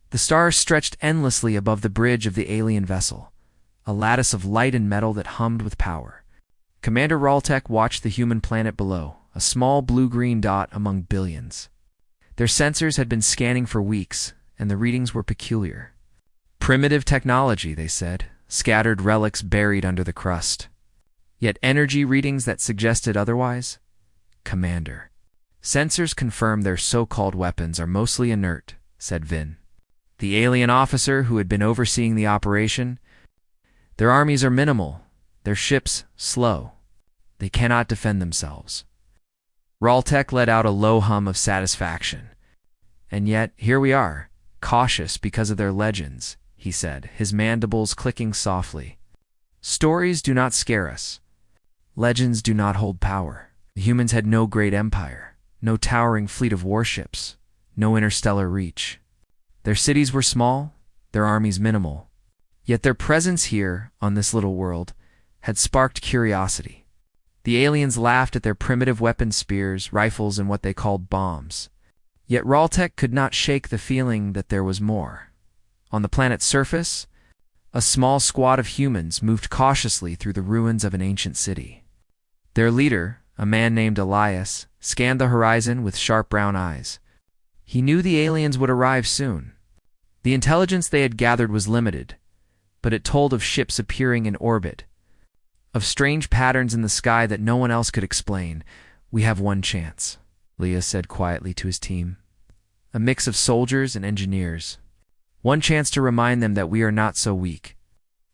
The stars stretched endlessly above the bridge of the alien vessel, a lattice of light and metal that hummed with power. Commander Raltek watched the human planet below, a small blue-green dot among billions. Their sensors had been scanning for weeks, and the readings were peculiar. Primitive technology, they said, scattered relics buried under the crust. Yet energy readings that suggested otherwise? Commander. Sensors confirm their so-called weapons are mostly inert, said Vin. The alien officer who had been overseeing the operation, their armies are minimal, their ships slow. They cannot defend themselves. Raltek let out a low hum of satisfaction. And yet, here we are, cautious because of their legends, he said, his mandibles clicking softly. Stories do not scare us. Legends do not hold power. The humans had no great empire, no towering fleet of warships, no interstellar reach. Their cities were small, their armies minimal. Yet their presence here, on this little world, had sparked curiosity. The aliens laughed at their primitive weapon spears, rifles, and what they called bombs. Yet Raltek could not shake the feeling that there was more. On the planet's surface, a small squad of humans moved cautiously through the ruins of an ancient city. Their leader, a man named Elias, scanned the horizon with sharp brown eyes. He knew the aliens would arrive soon. The intelligence they had gathered was limited, but it told of ships appearing in orbit, of strange patterns in the sky that no one else could explain. We have one chance, Leah said quietly to his team. A mix of soldiers and engineers. One chance to remind them that we are not so weak.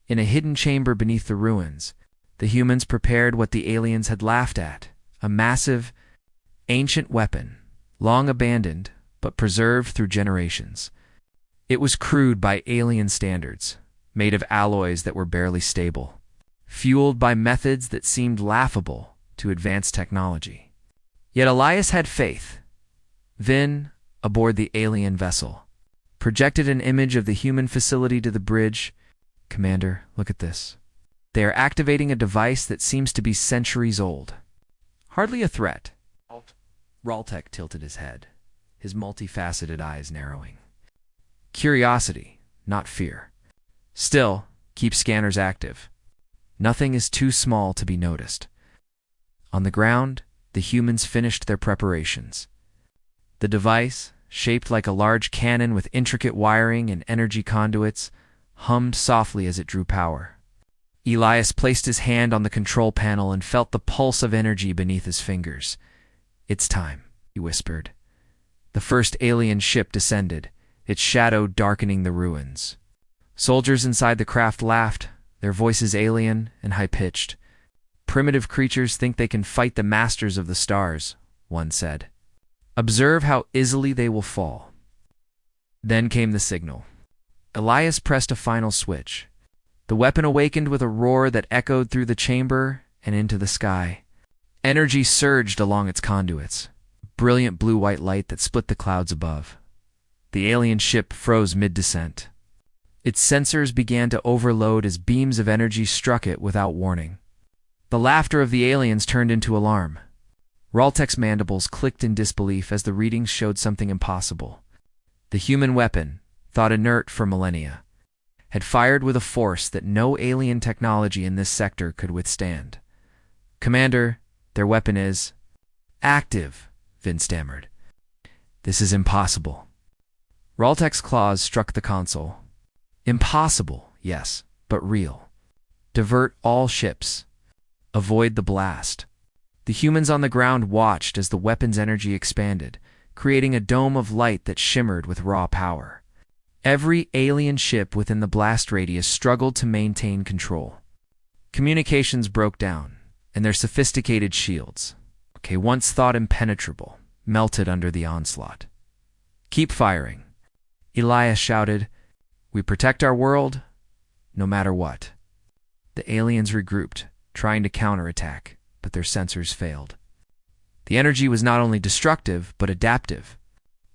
In a hidden chamber beneath the ruins, the humans prepared what the aliens had laughed at, a massive, ancient weapon, long abandoned, but preserved through generations. It was crude by alien standards, made of alloys that were barely stable, fueled by methods that seemed laughable to advanced technology. Yet Elias had faith. Vin, aboard the alien vessel, projected an image of the human facility to the bridge. Commander, look at this. They are activating a device that seems to be centuries old. Hardly a threat. Raltek tilted his head, his multifaceted eyes narrowing. Curiosity, not fear. Still, keep scanners active. Nothing is too small to be noticed. On the ground, the humans finished their preparations. The device, shaped like a large cannon with intricate wiring and energy conduits, hummed softly as it drew power. Elias placed his hand on the control panel and felt the pulse of energy beneath his fingers. It's time, he whispered. The first alien ship descended, its shadow darkening the ruins. Soldiers inside the craft laughed, their voices alien and high-pitched. Primitive creatures think they can fight the masters of the stars, one said. Observe how easily they will fall. Then came the signal. Elias pressed a final switch. The weapon awakened with a roar that echoed through the chamber and into the sky. Energy surged along its conduits, brilliant blue-white light that split the clouds above. The alien ship froze mid-descent. Its sensors began to overload as beams of energy struck it without warning. The laughter of the aliens turned into alarm. Raltek's mandibles clicked in disbelief as the readings showed something impossible. The human weapon, thought inert for millennia, had fired with a force that no alien technology in this sector could withstand. Commander, their weapon is active, Vin stammered. This is impossible. Raltek's claws struck the console. Impossible, yes, but real. Divert all ships. Avoid the blast. The humans on the ground watched as the weapon's energy expanded, creating a dome of light that shimmered with raw power. Every alien ship within the blast radius struggled to maintain control. Communications broke down, and their sophisticated shields, once thought impenetrable, melted under the onslaught. Keep firing. Elias shouted, We protect our world, no matter what. The aliens regrouped, trying to counterattack, but their sensors failed. The energy was not only destructive, but adaptive.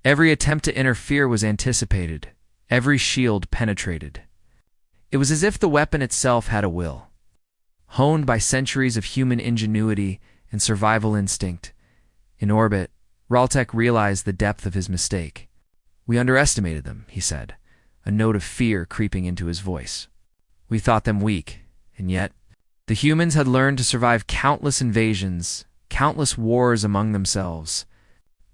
Every attempt to interfere was anticipated, every shield penetrated. It was as if the weapon itself had a will. Honed by centuries of human ingenuity and survival instinct, in orbit, Raltek realized the depth of his mistake. We underestimated them, he said. a note of fear creeping into his voice. We thought them weak, and yet the humans had learned to survive countless invasions, countless wars among themselves.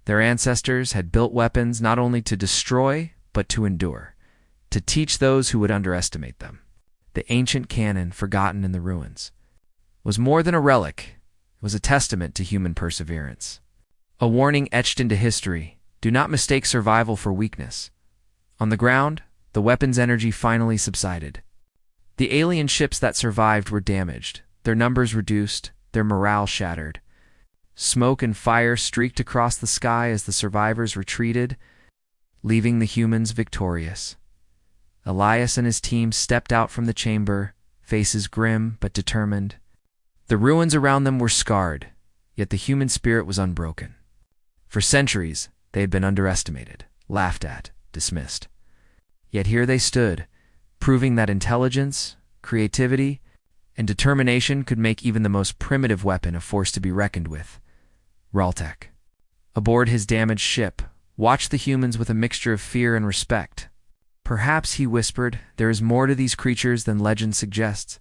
Their ancestors had built weapons not only to destroy, but to endure, to teach those who would underestimate them. The ancient cannon, forgotten in the ruins, was more than a relic. It was a testament to human perseverance. A warning etched into history: do not mistake survival for weakness. On the ground, the weapon's energy finally subsided. The alien ships that survived were damaged, their numbers reduced, their morale shattered. Smoke and fire streaked across the sky as the survivors retreated, leaving the humans victorious. Elias and his team stepped out from the chamber, faces grim but determined. The ruins around them were scarred, yet the human spirit was unbroken. For centuries, they had been underestimated, laughed at, dismissed. Yet here they stood, proving that intelligence, creativity, and determination could make even the most primitive weapon a force to be reckoned with. Raltek, aboard his damaged ship, watched the humans with a mixture of fear and respect. Perhaps, he whispered, there is more to these creatures than legend suggests.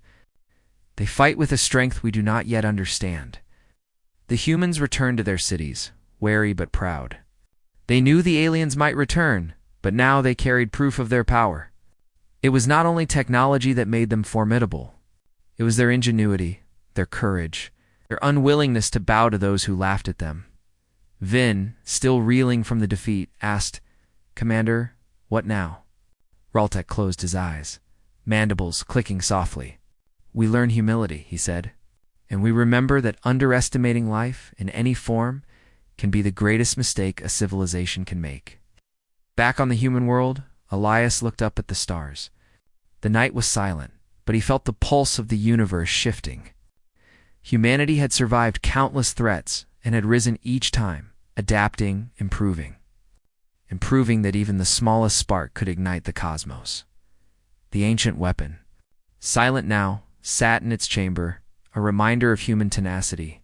They fight with a strength we do not yet understand. The humans returned to their cities, wary but proud. They knew the aliens might return, but now they carried proof of their power. It was not only technology that made them formidable. It was their ingenuity, their courage, their unwillingness to bow to those who laughed at them. Vin, still reeling from the defeat, asked, "Commander, what now?" Raltek closed his eyes, mandibles clicking softly. "We learn humility," he said, "and we remember that underestimating life in any form can be the greatest mistake a civilization can make." Back on the human world, Elias looked up at the stars. The night was silent, but he felt the pulse of the universe shifting. Humanity had survived countless threats and had risen each time, adapting, improving that even the smallest spark could ignite the cosmos. The ancient weapon, silent now, sat in its chamber, a reminder of human tenacity.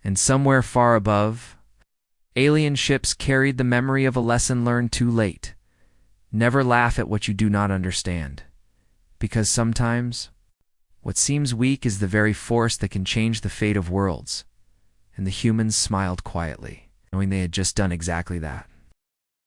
And somewhere far above, alien ships carried the memory of a lesson learned too late. Never laugh at what you do not understand, because sometimes what seems weak is the very force that can change the fate of worlds. And the humans smiled quietly, knowing they had just done exactly that.